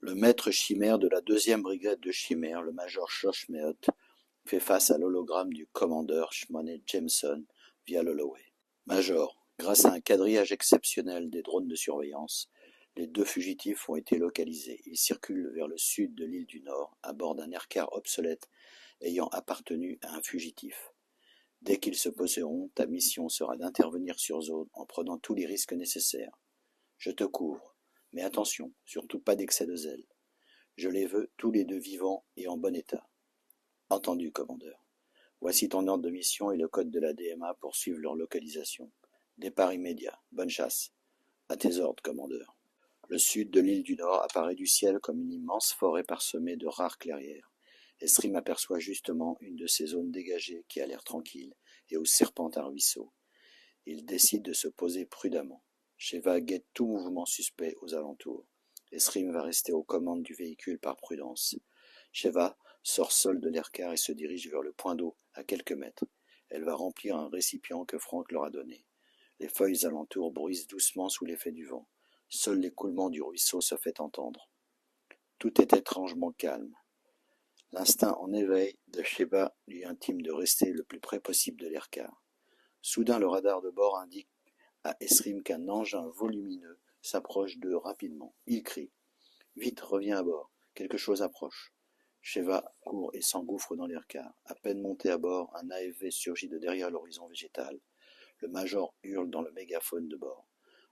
Le maître chimère de la deuxième brigade de chimères, le major Schlossmeot, fait face à l'hologramme du commandeur Shmoné Jameson via l'Holloway. Major, grâce à un quadrillage exceptionnel des drones de surveillance, les deux fugitifs ont été localisés. Ils circulent vers le sud de l'île du Nord, à bord d'un aircar obsolète ayant appartenu à un fugitif. Dès qu'ils se poseront, ta mission sera d'intervenir sur zone en prenant tous les risques nécessaires. Je te couvre, mais attention, surtout pas d'excès de zèle. Je les veux tous les deux vivants et en bon état. Entendu, commandeur. Voici ton ordre de mission et le code de la DMA pour suivre leur localisation. Départ immédiat. Bonne chasse. À tes ordres, commandeur. Le sud de l'île du Nord apparaît du ciel comme une immense forêt parsemée de rares clairières. Estrim aperçoit justement une de ces zones dégagées qui a l'air tranquille et où serpente un ruisseau. Il décide de se poser prudemment. Sheva guette tout mouvement suspect aux alentours. Estrim va rester aux commandes du véhicule par prudence. Sheva sort seule de l'aircar et se dirige vers le point d'eau à quelques mètres. Elle va remplir un récipient que Frank leur a donné. Les feuilles alentour bruissent doucement sous l'effet du vent. Seul l'écoulement du ruisseau se fait entendre. Tout est étrangement calme. L'instinct en éveil de Sheva lui intime de rester le plus près possible de l'aircar. Soudain, le radar de bord indique à Estrim qu'un engin volumineux s'approche d'eux rapidement. Il crie. Vite, reviens à bord. Quelque chose approche. Sheva court et s'engouffre dans l'aircar. À peine monté à bord, un AFV surgit de derrière l'horizon végétal. Le major hurle dans le mégaphone de bord.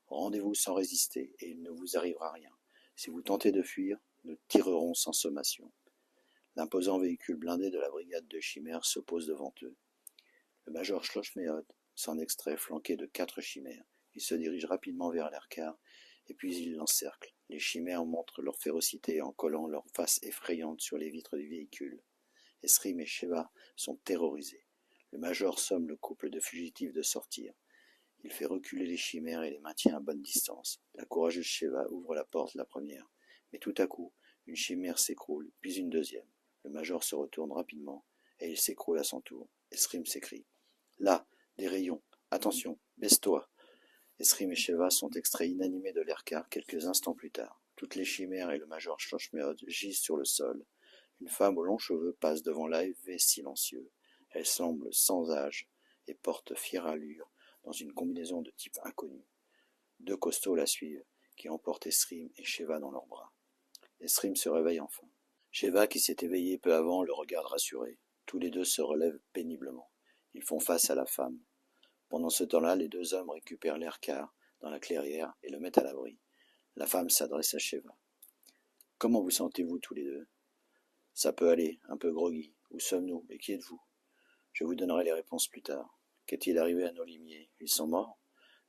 Rendez-vous sans résister et il ne vous arrivera rien. Si vous tentez de fuir, nous tirerons sans sommation. L'imposant véhicule blindé de la brigade de chimères se pose devant eux. Le major Schlossmeot s'en extrait flanqué de 4 chimères. Il se dirige rapidement vers l'aircar et puis il l'encercle. Les chimères montrent leur férocité en collant leurs faces effrayantes sur les vitres du véhicule. Estrim et Sheva sont terrorisés. Le major somme le couple de fugitifs de sortir. Il fait reculer les chimères et les maintient à bonne distance. La courageuse Sheva ouvre la porte la première. Mais tout à coup, une chimère s'écroule, puis une deuxième. Le major se retourne rapidement et il s'écroule à son tour. Estrim s'écrie. Là, des rayons. Attention, baisse-toi. Estrim et Sheva sont extraits inanimés de l'aircar quelques instants plus tard. Toutes les chimères et le major Schlossmeot gisent sur le sol. Une femme aux longs cheveux passe devant l'AFV silencieux. Elle semble sans âge et porte fière allure dans une combinaison de type inconnu. 2 costauds la suivent, qui emportent Estrim et Sheva dans leurs bras. Estrim se réveille enfin. Sheva, qui s'est éveillée peu avant, le regarde rassuré. Tous les deux se relèvent péniblement. Ils font face à la femme. Pendant ce temps-là, les 2 hommes récupèrent l'aircar dans la clairière et le mettent à l'abri. La femme s'adresse à Sheva. Comment vous sentez-vous tous les deux? Ça peut aller, un peu groggy. Où sommes-nous et qui êtes-vous? Je vous donnerai les réponses plus tard. Qu'est-il arrivé à nos limiers? Ils sont morts?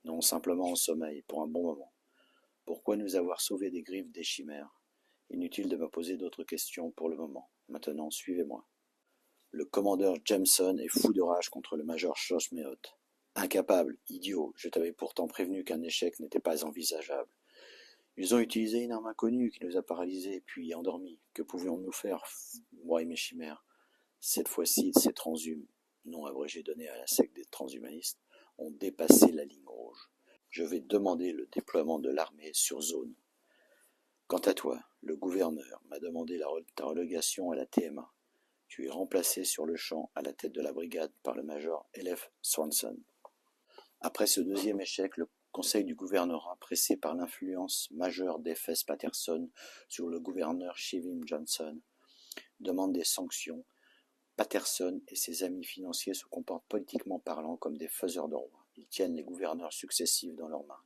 Non, simplement en sommeil, pour un bon moment. Pourquoi nous avoir sauvés des griffes des chimères? Inutile de me poser d'autres questions pour le moment. Maintenant, suivez-moi. Le commandeur Jameson est fou de rage contre le major Schlossmeot. Incapable, idiot, je t'avais pourtant prévenu qu'un échec n'était pas envisageable. Ils ont utilisé une arme inconnue qui nous a paralysés, puis endormis. Que pouvions-nous faire, moi et mes chimères? Cette fois-ci, ces transhumes, nom abrégé donné à la secte des transhumanistes, ont dépassé la ligne rouge. Je vais demander le déploiement de l'armée sur zone. Quant à toi, le gouverneur m'a demandé ta relégation à la TMA. Tu es remplacé sur le champ à la tête de la brigade par le major L.F. Swanson. Après ce deuxième échec, le conseil du gouvernorat, pressé par l'influence majeure d'F.S. Patterson sur le gouverneur Chivim Johnson, demande des sanctions. Patterson et ses amis financiers se comportent politiquement parlant comme des faiseurs de roi. Ils tiennent les gouverneurs successifs dans leurs mains.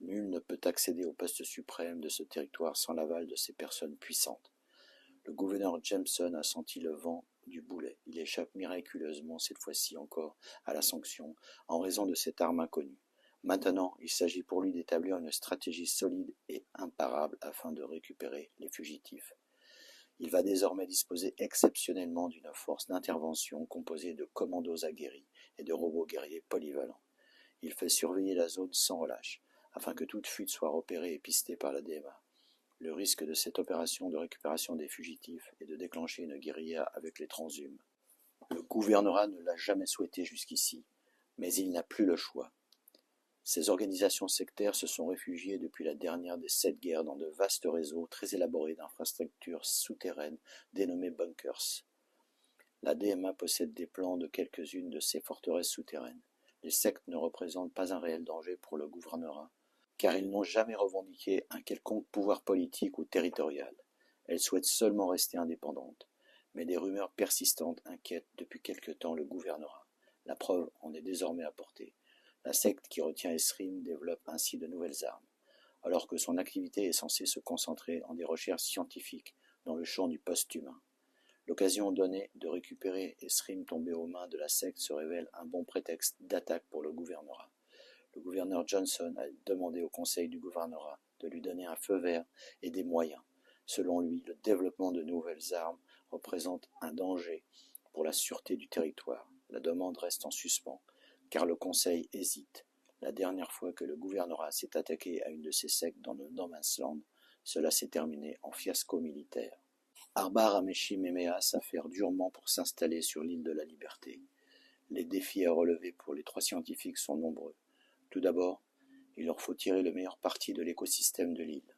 Nul ne peut accéder au poste suprême de ce territoire sans l'aval de ces personnes puissantes. Le gouverneur Jameson a senti le vent du boulet. Il échappe miraculeusement, cette fois-ci encore, à la sanction, en raison de cette arme inconnue. Maintenant, il s'agit pour lui d'établir une stratégie solide et imparable afin de récupérer les fugitifs. Il va désormais disposer exceptionnellement d'une force d'intervention composée de commandos aguerris et de robots guerriers polyvalents. Il fait surveiller la zone sans relâche, afin que toute fuite soit repérée et pistée par la DMA. Le risque de cette opération de récupération des fugitifs est de déclencher une guérilla avec les transhumes. Le gouvernorat ne l'a jamais souhaité jusqu'ici, mais il n'a plus le choix. Ces organisations sectaires se sont réfugiées depuis la dernière des 7 guerres dans de vastes réseaux très élaborés d'infrastructures souterraines dénommées bunkers. La DMA possède des plans de quelques-unes de ces forteresses souterraines. Les sectes ne représentent pas un réel danger pour le gouvernorat, car ils n'ont jamais revendiqué un quelconque pouvoir politique ou territorial. Elles souhaitent seulement rester indépendantes. Mais des rumeurs persistantes inquiètent depuis quelque temps le gouvernorat. La preuve en est désormais apportée. La secte qui retient Esrim développe ainsi de nouvelles armes, alors que son activité est censée se concentrer en des recherches scientifiques dans le champ du post-humain. L'occasion donnée de récupérer Esrim tombé aux mains de la secte se révèle un bon prétexte d'attaque pour le gouvernorat. Le gouverneur Johnson a demandé au conseil du gouvernorat de lui donner un feu vert et des moyens. Selon lui, le développement de nouvelles armes représente un danger pour la sûreté du territoire. La demande reste en suspens, car le conseil hésite. La dernière fois que le gouvernorat s'est attaqué à une de ces sectes dans le No Man's Land, cela s'est terminé en fiasco militaire. Arbar Hameshim-Emea s'affaire durement pour s'installer sur l'île de la Liberté. Les défis à relever pour les 3 scientifiques sont nombreux. Tout d'abord, il leur faut tirer le meilleur parti de l'écosystème de l'île.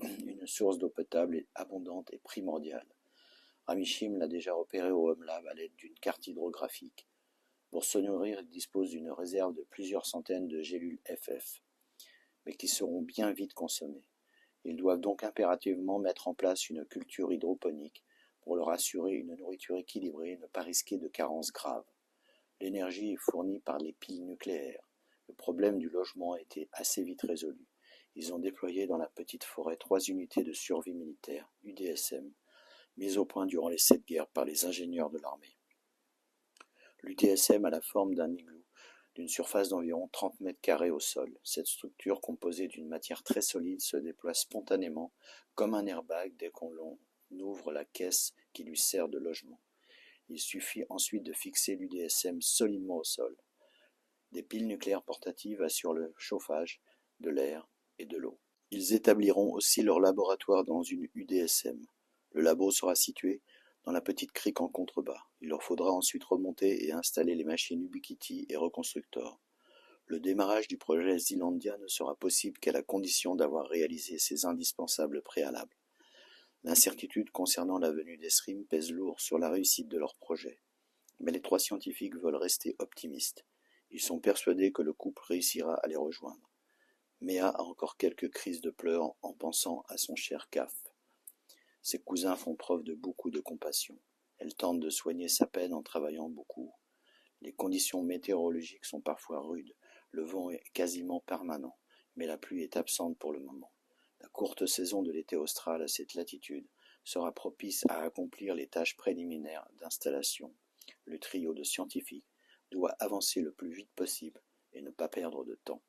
Une source d'eau potable abondante est primordiale. Hamishim l'a déjà repéré au Home Lab à l'aide d'une carte hydrographique. Pour se nourrir, il dispose d'une réserve de plusieurs centaines de gélules FF, mais qui seront bien vite consommées. Ils doivent donc impérativement mettre en place une culture hydroponique pour leur assurer une nourriture équilibrée et ne pas risquer de carences graves. L'énergie est fournie par les piles nucléaires. Le problème du logement a été assez vite résolu. Ils ont déployé dans la petite forêt 3 unités de survie militaire, UDSM, mises au point durant les 7 guerres par les ingénieurs de l'armée. L'UDSM a la forme d'un igloo, d'une surface d'environ 30 mètres carrés au sol. Cette structure, composée d'une matière très solide, se déploie spontanément, comme un airbag dès qu'on ouvre la caisse qui lui sert de logement. Il suffit ensuite de fixer l'UDSM solidement au sol. Des piles nucléaires portatives assurent le chauffage, de l'air et de l'eau. Ils établiront aussi leur laboratoire dans une UDSM. Le labo sera situé dans la petite crique en contrebas. Il leur faudra ensuite remonter et installer les machines Ubiquiti et Reconstructor. Le démarrage du projet Zealandia ne sera possible qu'à la condition d'avoir réalisé ces indispensables préalables. L'incertitude concernant la venue d'Esrim pèse lourd sur la réussite de leur projet. Mais les 3 scientifiques veulent rester optimistes. Ils sont persuadés que le couple réussira à les rejoindre. Mea a encore quelques crises de pleurs en pensant à son cher Caf. Ses cousins font preuve de beaucoup de compassion. Elle tente de soigner sa peine en travaillant beaucoup. Les conditions météorologiques sont parfois rudes. Le vent est quasiment permanent, mais la pluie est absente pour le moment. La courte saison de l'été austral à cette latitude sera propice à accomplir les tâches préliminaires d'installation. Le trio de scientifiques doit avancer le plus vite possible et ne pas perdre de temps.